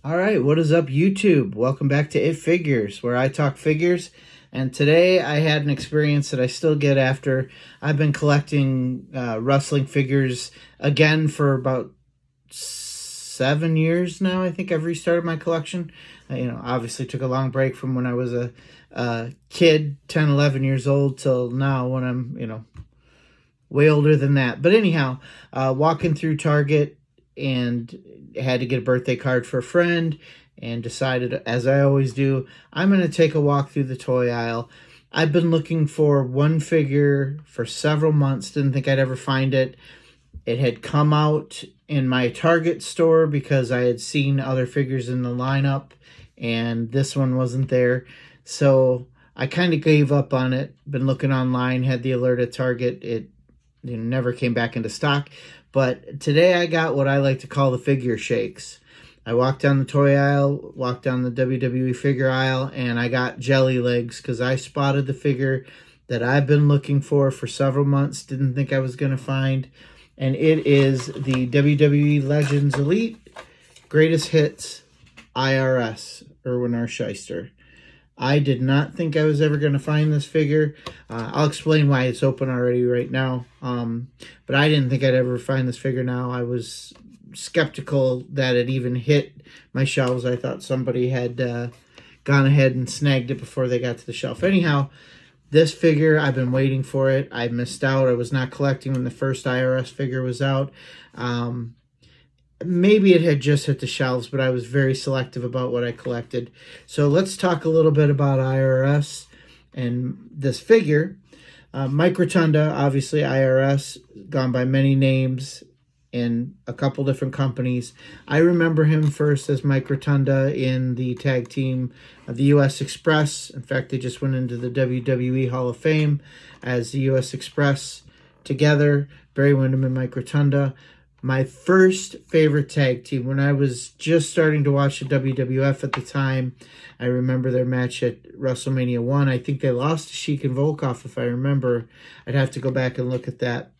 All right, what is up, YouTube? Welcome back to It Figures, where I talk figures. And today I had an experience that I still get after I've been collecting wrestling figures again for about 7 years now. I think I've restarted my collection. Obviously took a long break from when I was a kid, 10, 11 years old, till now when I'm, way older than that. But anyhow, walking through Target and had to get a birthday card for a friend and decided, as I always do, I'm going to take a walk through the toy aisle. I've been looking for one figure for several months, didn't think I'd ever find it. It had come out in my Target store because I had seen other figures in the lineup and this one wasn't there. So I kind of gave up on it. Been looking online, had the alert at Target. It never came back into stock. But today I got what I like to call the figure shakes. I walked down the toy aisle, walked down the WWE figure aisle, and I got jelly legs because I spotted the figure that I've been looking for several months, didn't think I was going to find. And it is the WWE Legends Elite Greatest Hits IRS, Erwin R. Shyster. I did not think I was ever going to find this figure. I'll explain why it's open already right now. But I didn't think I'd ever find this figure now. I was skeptical that it even hit my shelves. I thought somebody had gone ahead and snagged it before they got to the shelf. Anyhow, this figure, I've been waiting for it. I missed out. I was not collecting when the first IRS figure was out. Maybe it had just hit the shelves, but I was very selective about what I collected. So let's talk a little bit about IRS and this figure. Mike Rotunda, obviously IRS, gone by many names in a couple different companies. I remember him first as Mike Rotunda in the tag team of the U.S. Express. In fact, they just went into the WWE Hall of Fame as the U.S. Express together, Barry Windham and Mike Rotunda. My first favorite tag team, when I was just starting to watch the WWF at the time, I remember their match at WrestleMania 1. I think they lost to Sheik and Volkov, if I remember. I'd have to go back and look at that.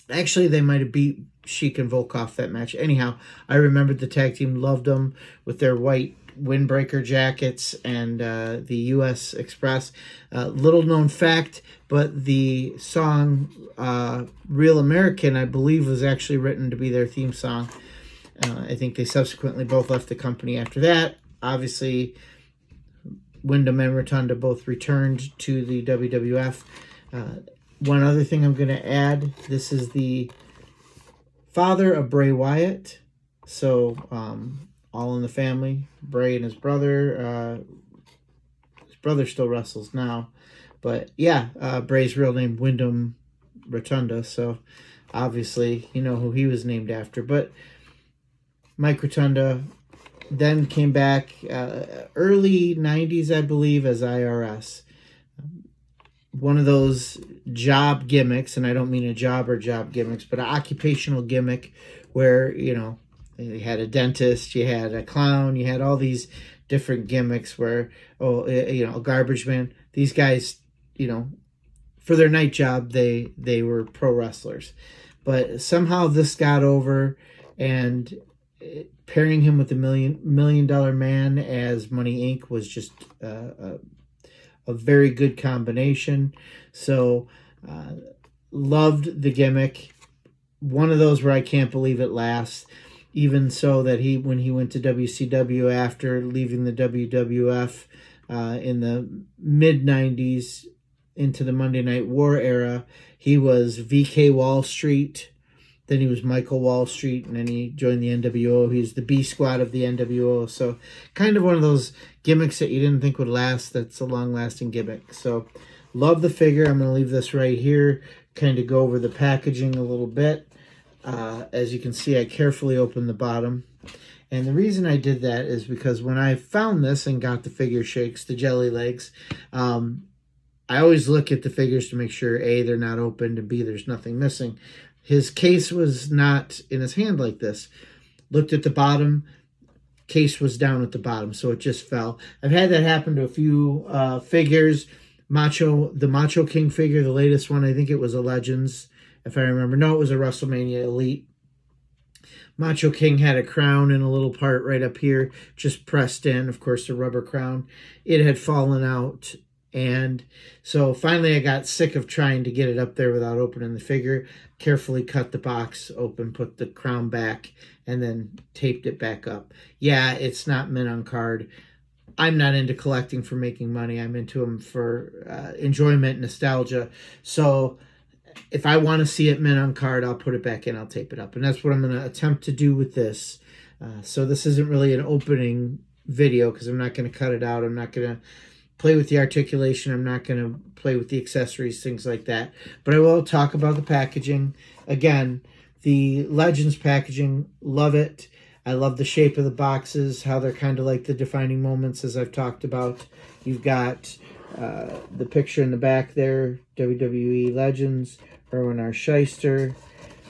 Actually, they might have beat Sheik and Volkov that match. Anyhow, I remembered the tag team, loved them with their white windbreaker jackets and the U.S. Express. Little known fact, but the song Real American, I believe, was actually written to be their theme song. I think they subsequently both left the company after that. Obviously, Wyndham and Rotunda both returned to the WWF. One other thing I'm going to add, this is the father of Bray Wyatt. So, all in the family. Bray and his brother. His brother still wrestles now. But yeah, Bray's real name, Wyndham Rotunda. So obviously you know who he was named after. But Mike Rotunda then came back early 90s, I believe, as IRS. One of those job gimmicks, and I don't mean a job or job gimmicks, but an occupational gimmick where, you had a dentist, you had a clown, you had all these different gimmicks where, a garbage man. These guys, for their night job, they were pro wrestlers. But somehow this got over, and pairing him with the Million Dollar Man as Money Inc. was just a very good combination. So loved the gimmick. One of those where I can't believe it lasts. Even so that when he went to WCW after leaving the WWF in the mid-90s into the Monday Night War era, he was VK Wall Street, then he was Michael Wall Street, and then he joined the NWO. He's the B Squad of the NWO. So kind of one of those gimmicks that you didn't think would last. That's a long-lasting gimmick. So love the figure. I'm going to leave this right here, kind of go over the packaging a little bit. As you can see, I carefully opened the bottom. And the reason I did that is because when I found this and got the figure shakes, the jelly legs, I always look at the figures to make sure, A, they're not opened, and B, there's nothing missing. His case was not in his hand like this. Looked at the bottom, case was down at the bottom, so it just fell. I've had that happen to a few figures. The Macho King figure, the latest one, I think it was a Legends, if I remember. No, it was a WrestleMania Elite. Macho King had a crown in a little part right up here, just pressed in, of course, the rubber crown. It had fallen out. And so finally I got sick of trying to get it up there without opening the figure. Carefully cut the box open, put the crown back, and then taped it back up. Yeah, it's not mint on card. I'm not into collecting for making money. I'm into them for enjoyment, nostalgia. So if I want to see it mint on card, I'll put it back in, I'll tape it up. And that's what I'm going to attempt to do with this. So this isn't really an opening video because I'm not going to cut it out. I'm not going to play with the articulation. I'm not going to play with the accessories, things like that. But I will talk about the packaging. Again, the Legends packaging, love it. I love the shape of the boxes, how they're kind of like the defining moments, as I've talked about. You've got the picture in the back there, WWE Legends, Irwin R. Schyster.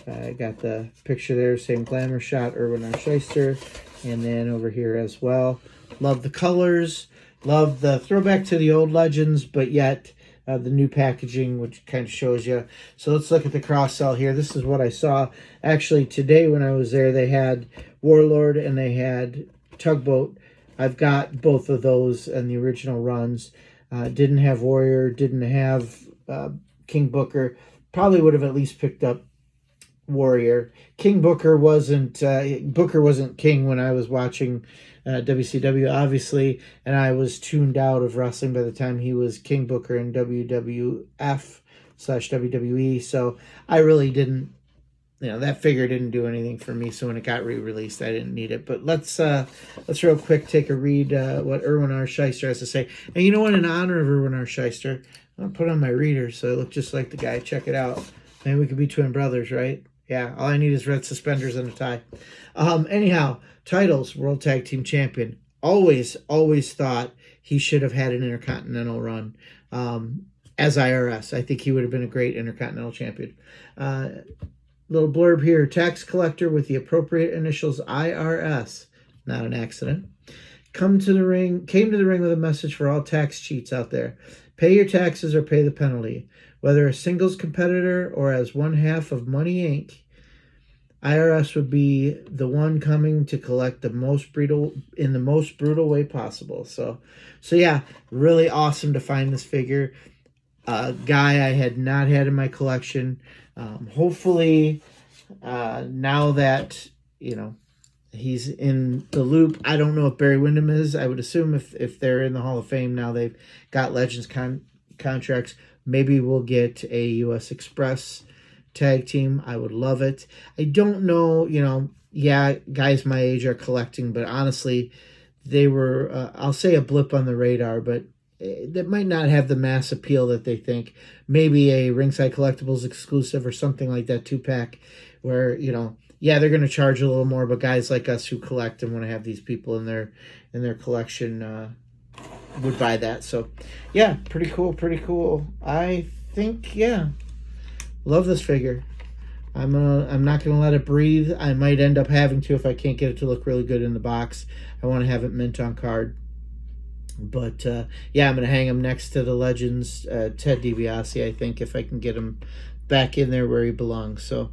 I got the picture there, same glamour shot, Irwin R. Schyster. And then over here as well. Love the colors. Love the throwback to the old Legends, but yet the new packaging, which kind of shows you. So let's look at the cross-sell here. This is what I saw. Actually, today when I was there, they had Warlord and they had Tugboat. I've got both of those in the original runs. Didn't have Warrior, didn't have King Booker. Probably would have at least picked up Warrior. King Booker wasn't king when I was watching WCW, obviously, and I was tuned out of wrestling by the time he was King Booker in WWF/WWE. So I really didn't, that figure didn't do anything for me. So when it got re-released, I didn't need it. But let's real quick take a read what Irwin R. Schyster has to say. And you know what? In honor of Irwin R. Schyster, I'm gonna put on my reader so I look just like the guy. Check it out. Maybe we could be twin brothers, right? Yeah, all I need is red suspenders and a tie. Anyhow, titles, World Tag Team Champion. Always thought he should have had an Intercontinental run as IRS. I think he would have been a great Intercontinental Champion. Little blurb here, tax collector with the appropriate initials IRS. Not an accident. Came to the ring with a message for all tax cheats out there. Pay your taxes or pay the penalty. Whether a singles competitor or as one half of Money Inc., IRS would be the one coming to collect in the most brutal way possible. So yeah, really awesome to find this figure. Guy I had not had in my collection. Hopefully, now that he's in the loop. I don't know if Barry Windham is. I would assume if they're in the Hall of Fame now, they've got Legends contracts. Maybe we'll get a U.S. Express tag team. I would love it. I don't know, yeah, guys my age are collecting, but honestly, they were, I'll say a blip on the radar, but that might not have the mass appeal that they think. Maybe a Ringside Collectibles exclusive or something like that, 2-pack, where, yeah, they're going to charge a little more, but guys like us who collect and want to have these people in their collection would buy that. So yeah, pretty cool. I think, yeah, love this figure. I'm not gonna let it breathe. I might end up having to if I can't get it to look really good in the box. I want to have it mint on card. But yeah, I'm gonna hang him next to the Legends Ted DiBiase, I think, if I can get him back in there where he belongs. So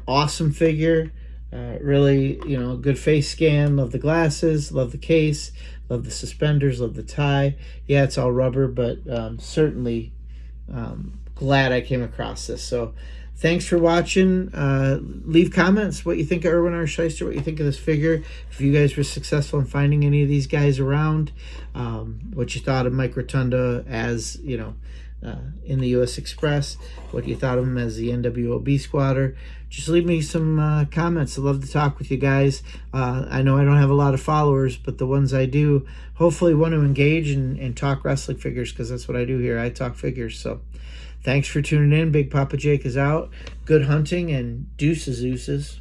awesome figure. Really, good face scan. Love the glasses. Love the case. Love the suspenders. Love the tie. Yeah, it's all rubber, but certainly glad I came across this. So thanks for watching. Leave comments what you think of Irwin R. Schyster, what you think of this figure. If you guys were successful in finding any of these guys around, what you thought of Mike Rotunda as, in the U.S. Express, what you thought of him as the NWOB squatter. Just leave me some comments. I'd love to talk with you guys. I know I don't have a lot of followers, but the ones I do hopefully want to engage and talk wrestling figures, because that's what I do here. I talk figures. So thanks for tuning in. Big Papa Jake is out. Good hunting and deuces.